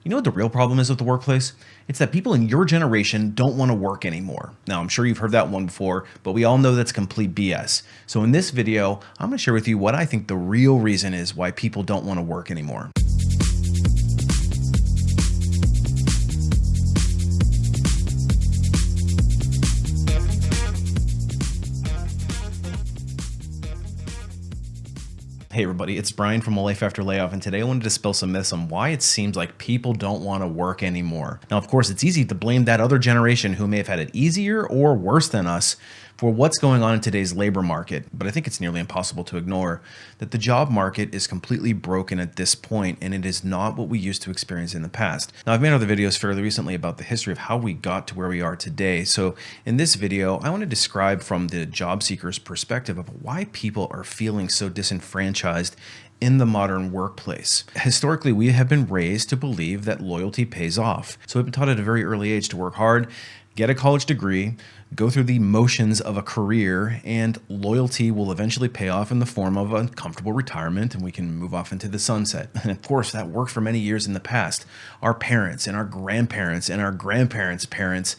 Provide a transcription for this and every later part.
You know what the real problem is with the workplace? It's that people in your generation don't want to work anymore. Now, I'm sure you've heard that one before, but we all know that's complete BS. So in this video, I'm going to share with you what I think the real reason is why people don't want to work anymore. Hey everybody, it's Brian from A Life After Layoff, and today I wanted to dispel some myths on why it seems like people don't want to work anymore. Now, of course, it's easy to blame that other generation who may have had it easier or worse than us for what's going on in today's labor market, but I think it's nearly impossible to ignore that the job market is completely broken at this point, and it is not what we used to experience in the past. Now, I've made other videos fairly recently about the history of how we got to where we are today, so in this video, I want to describe from the job seeker's perspective of why people are feeling so disenfranchised in the modern workplace. Historically, we have been raised to believe that loyalty pays off. So we've been taught at a very early age to work hard, get a college degree, go through the motions of a career, and loyalty will eventually pay off in the form of a comfortable retirement, and we can move off into the sunset. And of course, that worked for many years in the past. Our parents and our grandparents and our grandparents' parents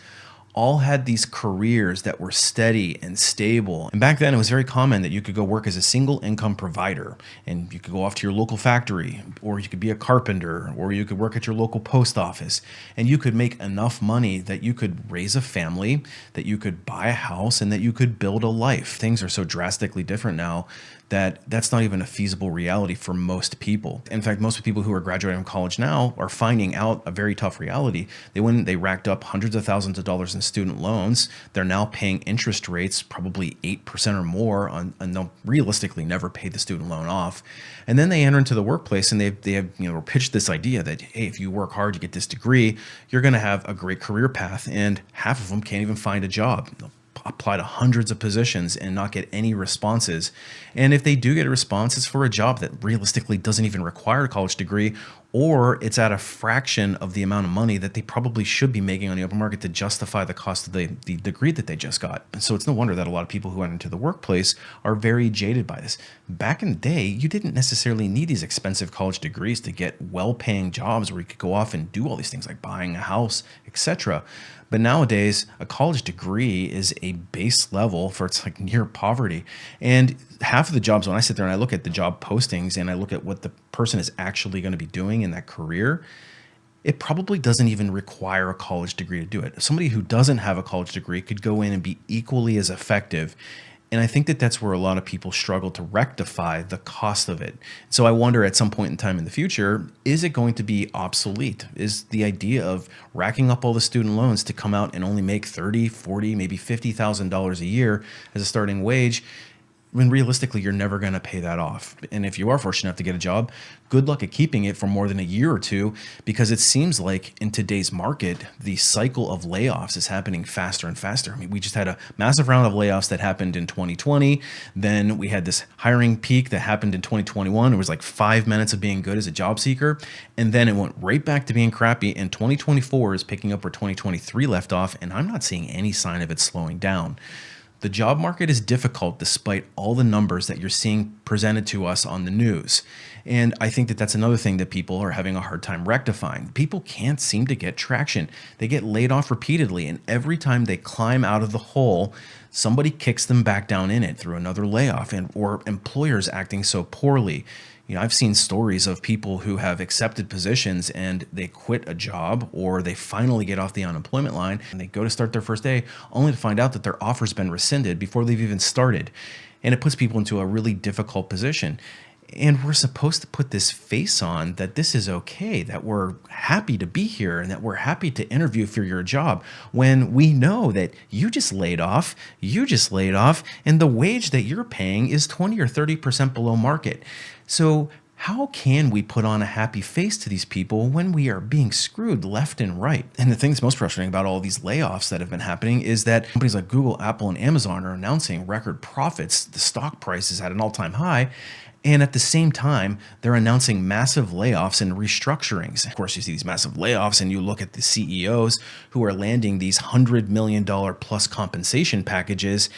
all had these careers that were steady and stable. And back then it was very common that you could go work as a single income provider, and you could go off to your local factory, or you could be a carpenter, or you could work at your local post office, and you could make enough money that you could raise a family, that you could buy a house, and that you could build a life. Things are so drastically different now that that's not even a feasible reality for most people. In fact, most people who are graduating from college now are finding out a very tough reality. They racked up hundreds of thousands of dollars in student loans. They're now paying interest rates, probably 8% or more, and they'll realistically never pay the student loan off. And then they enter into the workplace, and they have pitched this idea that, hey, if you work hard, you get this degree, you're going to have a great career path. And half of them can't even find a job. They'll apply to hundreds of positions and not get any responses. And if they do get a response, it's for a job that realistically doesn't even require a college degree, or it's at a fraction of the amount of money that they probably should be making on the open market to justify the cost of the degree that they just got. And so it's no wonder that a lot of people who enter into the workplace are very jaded by this. Back in the day, you didn't necessarily need these expensive college degrees to get well-paying jobs where you could go off and do all these things like buying a house, etc. But nowadays, a college degree is a base level for it's like near poverty. And half of the jobs, when I sit there and I look at the job postings and I look at what the person is actually going to be doing in that career, it probably doesn't even require a college degree to do it. Somebody who doesn't have a college degree could go in and be equally as effective. And I think that that's where a lot of people struggle to rectify the cost of it. So I wonder at some point in time in the future, is it going to be obsolete? Is the idea of racking up all the student loans to come out and only make $30, $40, maybe $50,000 a year as a starting wage, when realistically you're never going to pay that off? And if you are fortunate enough to get a job, good luck at keeping it for more than a year or two, because it seems like in today's market, the cycle of layoffs is happening faster and faster. I mean, we just had a massive round of layoffs that happened in 2020. Then we had this hiring peak that happened in 2021. It was like 5 minutes of being good as a job seeker. And then it went right back to being crappy. And 2024 is picking up where 2023 left off. And I'm not seeing any sign of it slowing down. The job market is difficult despite all the numbers that you're seeing presented to us on the news. And I think that that's another thing that people are having a hard time rectifying. People can't seem to get traction. They get laid off repeatedly, and every time they climb out of the hole, somebody kicks them back down in it through another layoff, or employers acting so poorly. I've seen stories of people who have accepted positions and they quit a job, or they finally get off the unemployment line and they go to start their first day only to find out that their offer's been rescinded before they've even started. And it puts people into a really difficult position. And we're supposed to put this face on that this is okay, that we're happy to be here and that we're happy to interview for your job, when we know that you just laid off, and the wage that you're paying is 20 or 30% below market. So how can we put on a happy face to these people when we are being screwed left and right? And the thing that's most frustrating about all these layoffs that have been happening is that companies like Google, Apple, and Amazon are announcing record profits. The stock price is at an all-time high. And at the same time, they're announcing massive layoffs and restructurings. Of course, you see these massive layoffs and you look at the CEOs who are landing these $100 million plus compensation packages,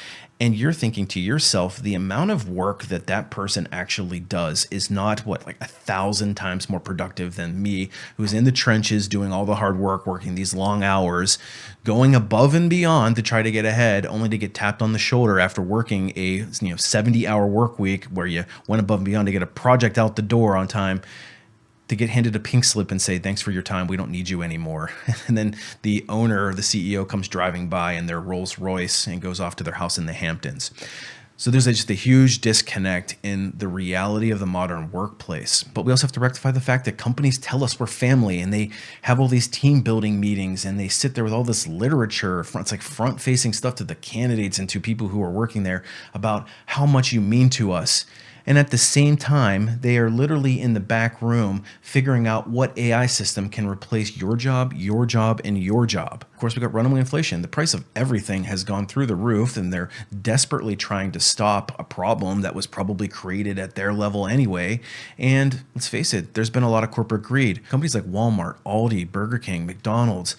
And you're thinking to yourself, the amount of work that that person actually does is not what, like 1,000 times more productive than me, who's in the trenches doing all the hard work, working these long hours, going above and beyond to try to get ahead, only to get tapped on the shoulder after working a 70-hour work week where you went above and beyond to get a project out the door on time, to get handed a pink slip and say, thanks for your time, we don't need you anymore. And then the owner or the CEO comes driving by in their Rolls Royce and goes off to their house in the Hamptons. So there's just a huge disconnect in the reality of the modern workplace. But we also have to rectify the fact that companies tell us we're family, and they have all these team building meetings, and they sit there with all this literature. It's like front facing stuff to the candidates and to people who are working there about how much you mean to us. And at the same time, they are literally in the back room figuring out what AI system can replace your job, and your job. Of course, we got runaway inflation. The price of everything has gone through the roof, and they're desperately trying to stop a problem that was probably created at their level anyway. And let's face it, there's been a lot of corporate greed. Companies like Walmart, Aldi, Burger King, McDonald's,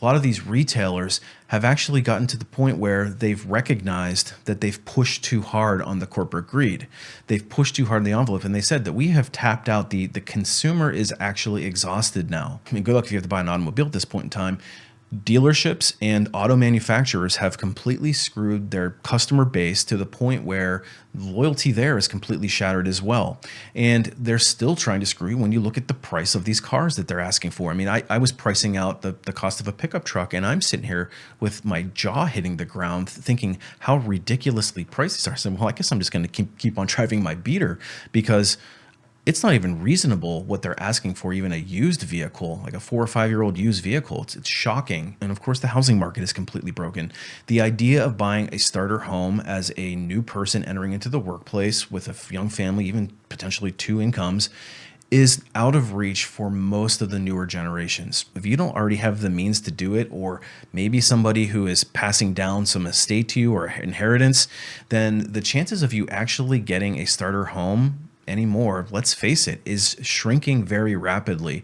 a lot of these retailers have actually gotten to the point where they've recognized that they've pushed too hard on the corporate greed. They've pushed too hard in the envelope, and they said that we have tapped out. The consumer is actually exhausted now. I mean, good luck if you have to buy an automobile at this point in time. Dealerships and auto manufacturers have completely screwed their customer base to the point where loyalty there is completely shattered as well. And they're still trying to screw you when you look at the price of these cars that they're asking for. I mean, I was pricing out the cost of a pickup truck, and I'm sitting here with my jaw hitting the ground thinking how ridiculously priced these are. So, well, I guess I'm just going to keep on driving my beater, because it's not even reasonable what they're asking for, even a used vehicle, like a 4 or 5 year old used vehicle. It's shocking. And of course, the housing market is completely broken. The idea of buying a starter home as a new person entering into the workplace with a young family, even potentially 2 incomes, is out of reach for most of the newer generations. If you don't already have the means to do it, or maybe somebody who is passing down some estate to you or inheritance, then the chances of you actually getting a starter home anymore, let's face it, is shrinking very rapidly.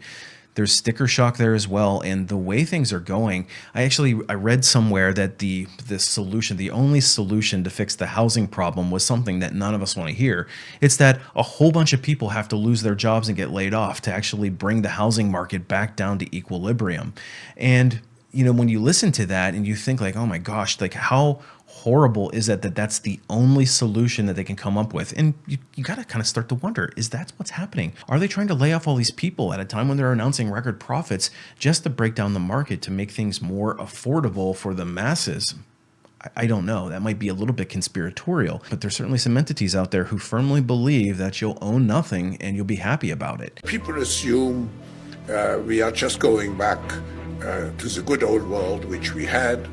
There's sticker shock there as well. And the way things are going, I read somewhere that the only solution to fix the housing problem was something that none of us want to hear. It's that a whole bunch of people have to lose their jobs and get laid off to actually bring the housing market back down to equilibrium. And when you listen to that and you think like, oh my gosh, like how horrible is that that's the only solution that they can come up with? And you got to kind of start to wonder, is that what's happening? Are they trying to lay off all these people at a time when they're announcing record profits just to break down the market to make things more affordable for the masses? I don't know. That might be a little bit conspiratorial, but there's certainly some entities out there who firmly believe that you'll own nothing and you'll be happy about it. People assume we are just going back to the good old world which we had,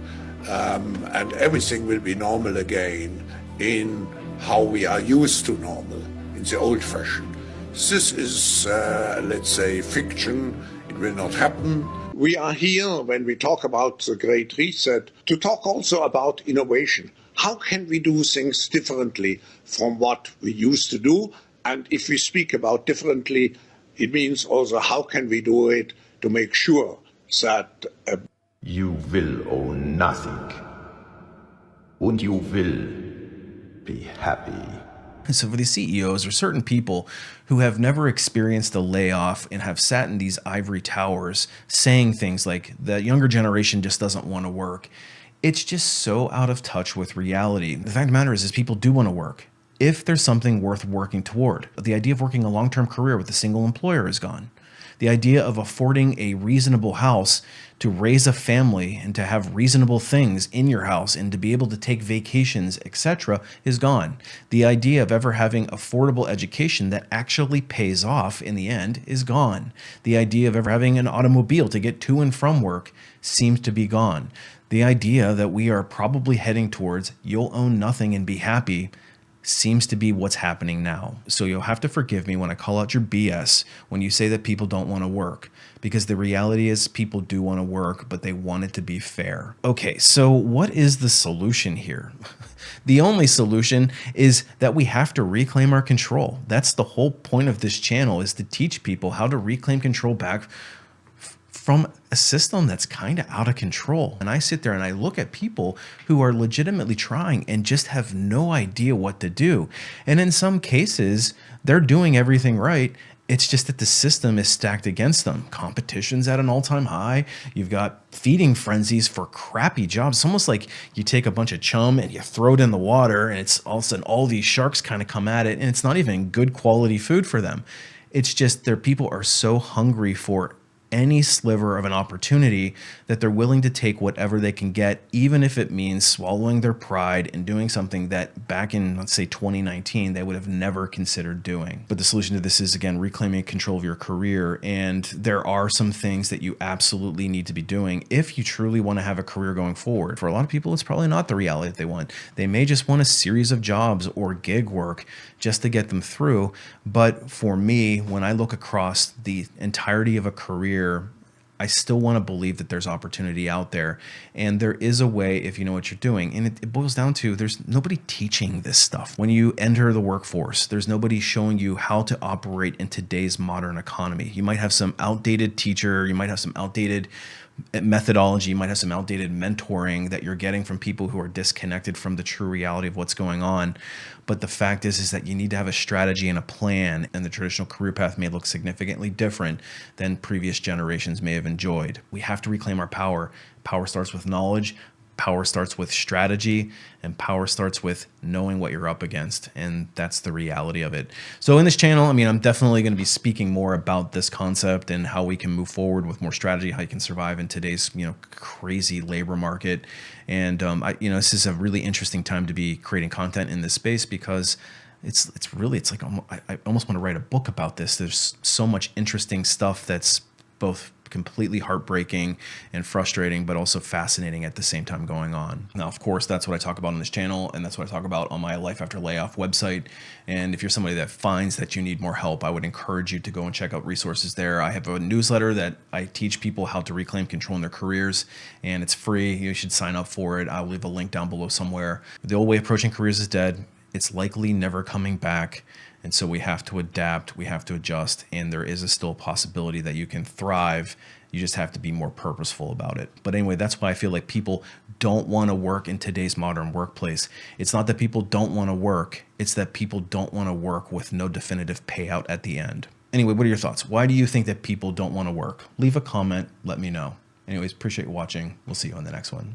and everything will be normal again in how we are used to normal, in the old fashion. This is, let's say, fiction. It will not happen. We are here, when we talk about the Great Reset, to talk also about innovation. How can we do things differently from what we used to do? And if we speak about differently, it means also how can we do it to make sure that you will own nothing, and you will be happy. So for the CEOs or certain people who have never experienced a layoff and have sat in these ivory towers saying things like the younger generation just doesn't want to work, it's just so out of touch with reality. The fact of the matter is people do want to work if there's something worth working toward. The idea of working a long-term career with a single employer is gone. The idea of affording a reasonable house to raise a family and to have reasonable things in your house and to be able to take vacations, etc., is gone. The idea of ever having affordable education that actually pays off in the end is gone. The idea of ever having an automobile to get to and from work seems to be gone. The idea that we are probably heading towards you'll own nothing and be happy seems to be what's happening now. So you'll have to forgive me when I call out your BS when you say that people don't want to work, because the reality is people do want to work, but they want it to be fair. Okay, so what is the solution here? The only solution is that we have to reclaim our control. That's the whole point of this channel, is to teach people how to reclaim control back from a system that's kind of out of control. And I sit there and I look at people who are legitimately trying and just have no idea what to do. And in some cases, they're doing everything right. It's just that the system is stacked against them. Competition's at an all-time high. You've got feeding frenzies for crappy jobs. It's almost like you take a bunch of chum and you throw it in the water, and it's all of a sudden all these sharks kind of come at it, and it's not even good quality food for them. It's just their people are so hungry for any sliver of an opportunity that they're willing to take whatever they can get, even if it means swallowing their pride and doing something that back in, let's say 2019, they would have never considered doing. But the solution to this is, again, reclaiming control of your career. And there are some things that you absolutely need to be doing if you truly want to have a career going forward. For a lot of people, it's probably not the reality that they want. They may just want a series of jobs or gig work just to get them through. But for me, when I look across the entirety of a career, I still want to believe that there's opportunity out there, and there is a way if you know what you're doing. And it boils down to there's nobody teaching this stuff. When you enter the workforce, there's nobody showing you how to operate in today's modern economy. You might have some outdated teacher, you might have some outdated methodology, you might have some outdated mentoring that you're getting from people who are disconnected from the true reality of what's going on. But the fact is that you need to have a strategy and a plan, and the traditional career path may look significantly different than previous generations may have enjoyed. We have to reclaim our power. Power starts with knowledge. Power starts with strategy, and power starts with knowing what you're up against. And that's the reality of it. So in this channel, I'm definitely going to be speaking more about this concept and how we can move forward with more strategy, how you can survive in today's, crazy labor market. And, this is a really interesting time to be creating content in this space, because it's like I almost want to write a book about this. There's so much interesting stuff that's both completely heartbreaking and frustrating, but also fascinating at the same time going on. Now, of course, that's what I talk about on this channel, and that's what I talk about on my Life After Layoff website. And if you're somebody that finds that you need more help, I would encourage you to go and check out resources there. I have a newsletter that I teach people how to reclaim control in their careers, and it's free. You should sign up for it. I'll leave a link down below somewhere. The old way of approaching careers is dead. It's likely never coming back. And so we have to adapt, we have to adjust, and there is still a possibility that you can thrive. You just have to be more purposeful about it. But anyway, that's why I feel like people don't want to work in today's modern workplace. It's not that people don't want to work, it's that people don't want to work with no definitive payout at the end. Anyway, what are your thoughts? Why do you think that people don't want to work? Leave a comment, let me know. Anyways, appreciate you watching. We'll see you on the next one.